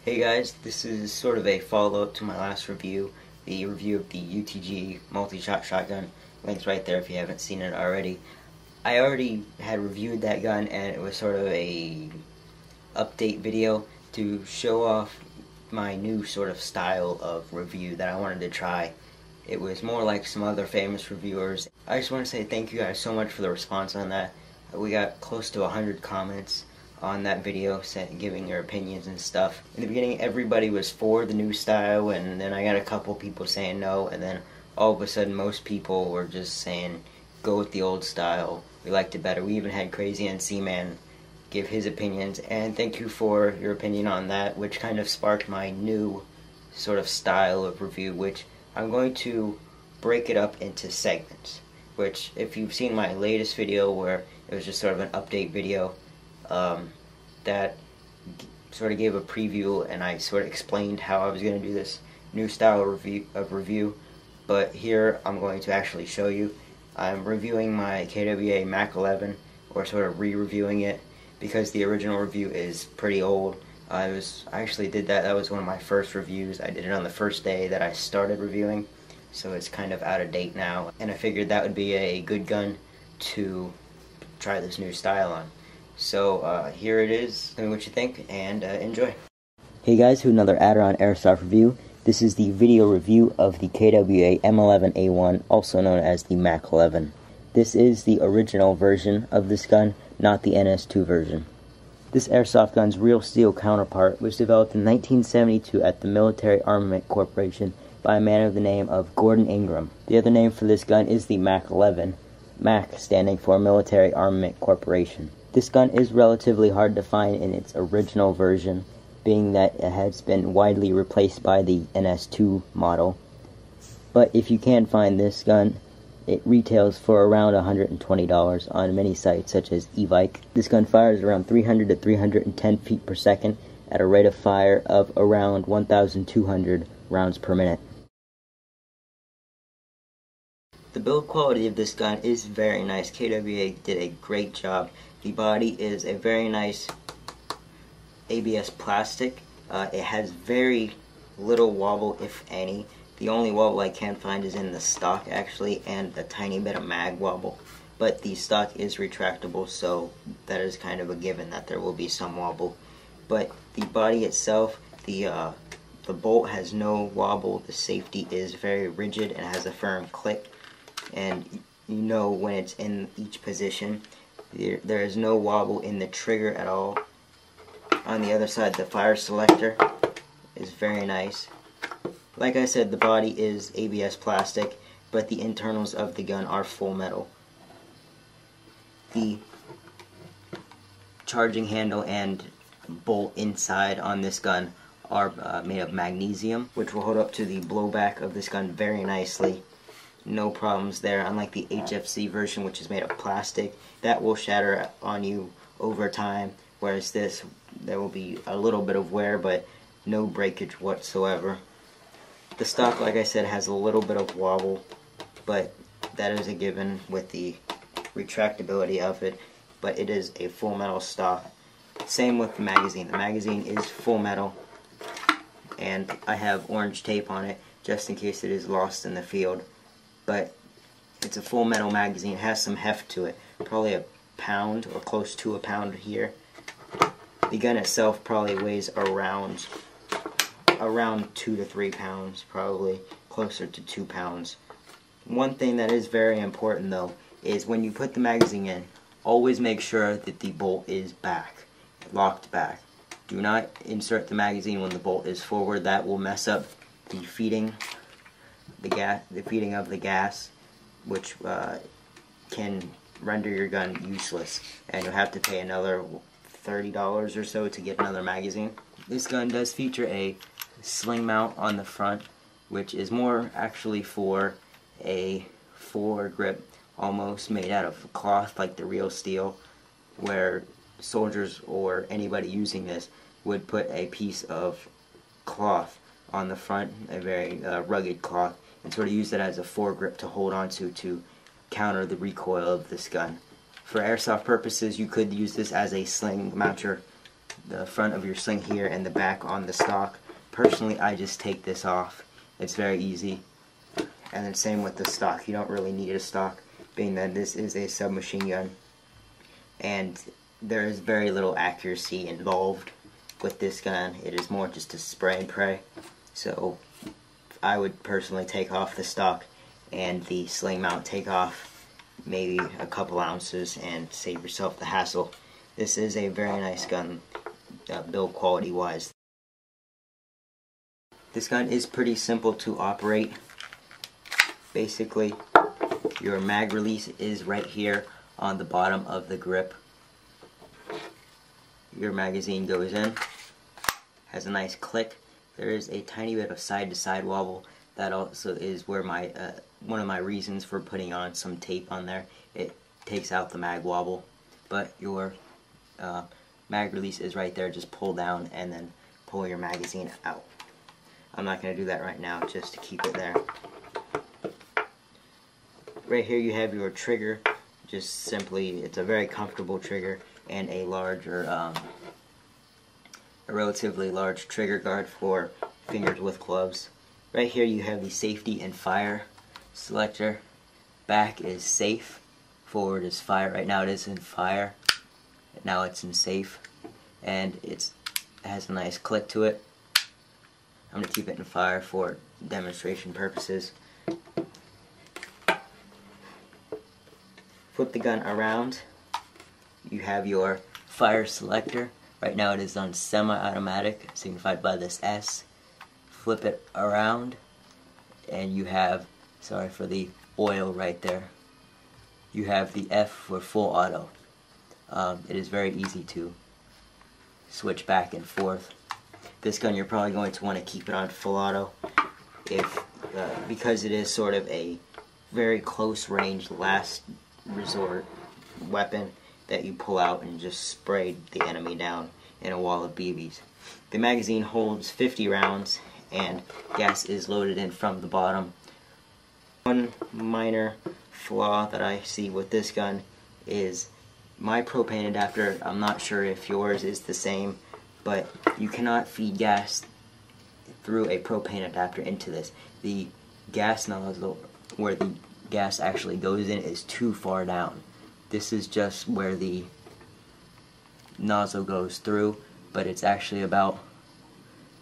Hey guys, this is sort of a follow-up to my last review, the review of the UTG multi-shot shotgun. Link's right there if you haven't seen it already. I already had reviewed that gun and it was sort of a update video to show off my new sort of style of review that I wanted to try. It was more like some other famous reviewers. I just want to say thank you guys so much for the response on that. We got close to 100 comments on that video giving their opinions and stuff. In the beginning everybody was for the new style, and then I got a couple people saying no, and then all of a sudden most people were just saying go with the old style, we liked it better. We even had Crazy NC Man give his opinions, and thank you for your opinion on that, which kind of sparked my new sort of style of review, which I'm going to break it up into segments, which if you've seen my latest video where it was just sort of an update video, that sort of gave a preview and I sort of explained how I was going to do this new style of review, but here I'm going to actually show you. I'm reviewing my KWA Mac-11, or sort of re-reviewing it, because the original review is pretty old. I actually did that was one of my first reviews. I did it on the first day that I started reviewing, so it's kind of out of date now, and I figured that would be a good gun to try this new style on. So here it is. Tell me what you think, and enjoy. Hey guys, to another Aderonn Airsoft review. This is the video review of the KWA M11A1, also known as the Mac-11. This is the original version of this gun, not the NS2 version. This airsoft gun's real steel counterpart was developed in 1972 at the Military Armament Corporation by a man of the name of Gordon Ingram. The other name for this gun is the Mac-11, MAC standing for Military Armament Corporation. This gun is relatively hard to find in its original version, being that it has been widely replaced by the NS2 model. But if you can find this gun, it retails for around $120 on many sites such as eBike. This gun fires around 300 to 310 feet per second at a rate of fire of around 1,200 rounds per minute. The build quality of this gun is very nice. KWA did a great job. The body is a very nice ABS plastic. It has very little wobble, if any. The only wobble I can find is in the stock, actually, and a tiny bit of mag wobble. But the stock is retractable, so that is kind of a given that there will be some wobble. But the body itself, the bolt has no wobble. The safety is very rigid and has a firm click, and you know when it's in each position. There is no wobble in the trigger at all. On the other side, the fire selector is very nice. Like I said, the body is ABS plastic, but the internals of the gun are full metal. The charging handle and bolt inside on this gun are made of magnesium, which will hold up to the blowback of this gun very nicely. No problems there, unlike the HFC version, which is made of plastic. That will shatter on you over time, whereas this, there will be a little bit of wear, but no breakage whatsoever. The stock, like I said, has a little bit of wobble, but that is a given with the retractability of it, but it is a full metal stock. Same with the magazine. The magazine is full metal, and I have orange tape on it just in case it is lost in the field. But it's a full metal magazine. It has some heft to it, probably a pound or close to a pound here. The gun itself probably weighs around 2 to 3 pounds, probably closer to 2 pounds. One thing that is very important though is when you put the magazine in, always make sure that the bolt is back, locked back. Do not insert the magazine when the bolt is forward. That will mess up the feeding of the gas, which can render your gun useless, and you'll have to pay another $30 or so to get another magazine. This gun does feature a sling mount on the front, which is more actually for a foregrip, almost made out of cloth like the real steel, where soldiers or anybody using this would put a piece of cloth on the front, a very rugged cloth, and sort of use it as a foregrip to hold onto to counter the recoil of this gun. For airsoft purposes, you could use this as a sling mounter the front of your sling here and the back on the stock. Personally, I just take this off. It's very easy. And then same with the stock. You don't really need a stock, being that this is a submachine gun. And there is very little accuracy involved with this gun. It is more just a spray and pray. So I would personally take off the stock and the sling mount, take off maybe a couple ounces and save yourself the hassle. This is a very nice gun, build quality wise. This gun is pretty simple to operate. Basically, your mag release is right here on the bottom of the grip. Your magazine goes in, has a nice click. There is a tiny bit of side to side wobble. That also is where my one of my reasons for putting on some tape on there. It takes out the mag wobble, but your mag release is right there. Just pull down and then pull your magazine out. I'm not going to do that right now, just to keep it there. Right here you have your trigger. Just simply, it's a very comfortable trigger and a larger, a relatively large trigger guard for fingers with gloves. Right here you have the safety and fire selector. Back is safe, forward is fire. Right now it is in fire, now it's in safe, and it has a nice click to it. I'm going to keep it in fire for demonstration purposes. Flip the gun around. You have your fire selector. Right now it is on semi-automatic, signified by this S. Flip it around, and you have, sorry for the oil right there, you have the F for full auto. It is very easy to switch back and forth. This gun, you're probably going to want to keep it on full auto, because it is sort of a very close range, last resort weapon that you pull out and just spray the enemy down in a wall of BBs. The magazine holds 50 rounds and gas is loaded in from the bottom. One minor flaw that I see with this gun is my propane adapter. I'm not sure if yours is the same, but you cannot feed gas through a propane adapter into this. The gas nozzle, where the gas actually goes in, is too far down. This is just where the nozzle goes through, but it's actually about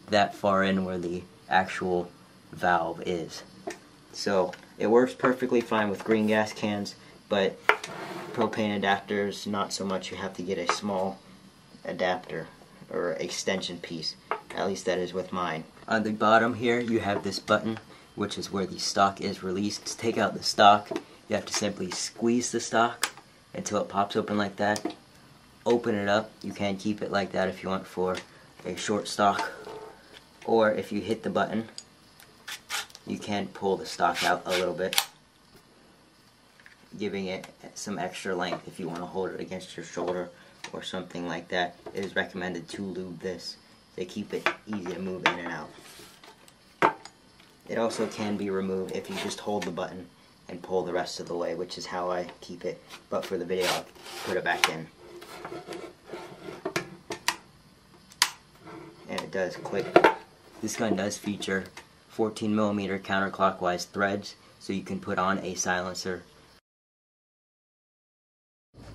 that far in where the actual valve is. So it works perfectly fine with green gas cans, but propane adapters, not so much. You have to get a small adapter or extension piece. At least that is with mine. On the bottom here you have this button, which is where the stock is released. To take out the stock, you have to simply squeeze the stock until it pops open like that. Open it up. You can keep it like that if you want for a short stock, or if you hit the button you can pull the stock out a little bit, giving it some extra length if you want to hold it against your shoulder or something like that. It is recommended to lube this to keep it easy to move in and out. It also can be removed if you just hold the button and pull the rest of the way, which is how I keep it, but for the video I'll put it back in. And it does click. This gun does feature 14mm counterclockwise threads, so you can put on a silencer.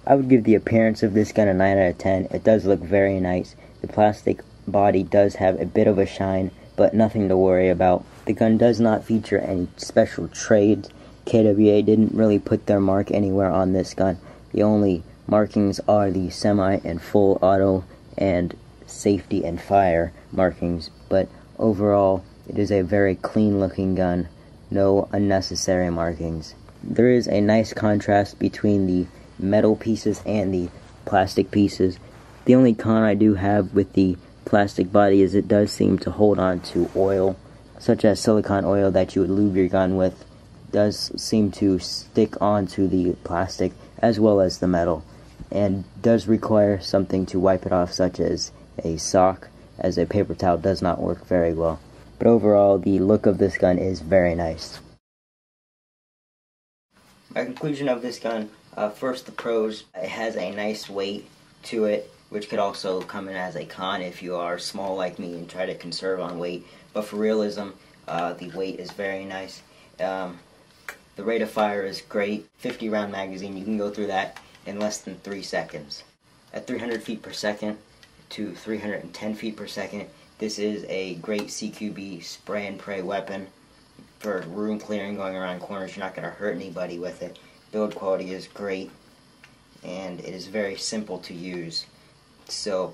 I would give the appearance of this gun a 9 out of 10. It does look very nice. The plastic body does have a bit of a shine, but nothing to worry about. The gun does not feature any special trades. KWA didn't really put their mark anywhere on this gun. The only markings are the semi and full auto and safety and fire markings, but overall it is a very clean looking gun. No unnecessary markings. There is a nice contrast between the metal pieces and the plastic pieces. The only con I do have with the plastic body is it does seem to hold on to oil, such as silicone oil that you would lube your gun with. Does seem to stick onto the plastic as well as the metal, and does require something to wipe it off, such as a sock, as a paper towel does not work very well. But overall, the look of this gun is very nice. My conclusion of this gun, first the pros. It has a nice weight to it, which could also come in as a con if you are small like me and try to conserve on weight. But for realism, the weight is very nice. The rate of fire is great. 50 round magazine, you can go through that in less than 3 seconds. At 300 feet per second to 310 feet per second, this is a great CQB spray and pray weapon for room clearing, going around corners. You're not going to hurt anybody with it. Build quality is great, and it is very simple to use. So,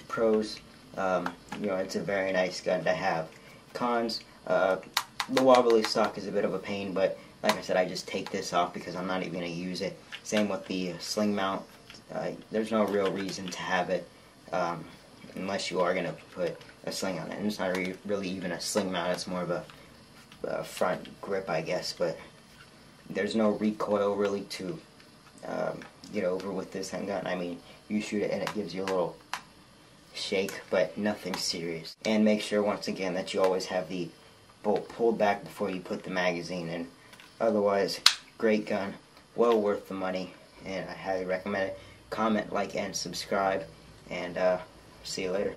pros, it's a very nice gun to have. Cons, the wobbly stock is a bit of a pain, but like I said, I just take this off because I'm not even going to use it. Same with the sling mount. There's no real reason to have it unless you are going to put a sling on it. And it's not really even a sling mount, it's more of a front grip, I guess, but there's no recoil really to get over with this handgun. I mean, you shoot it and it gives you a little shake, but nothing serious. And make sure, once again, that you always have the bolt pulled back before you put the magazine in. Otherwise, great gun, well worth the money, and I highly recommend it. Comment, like, and subscribe, and see you later.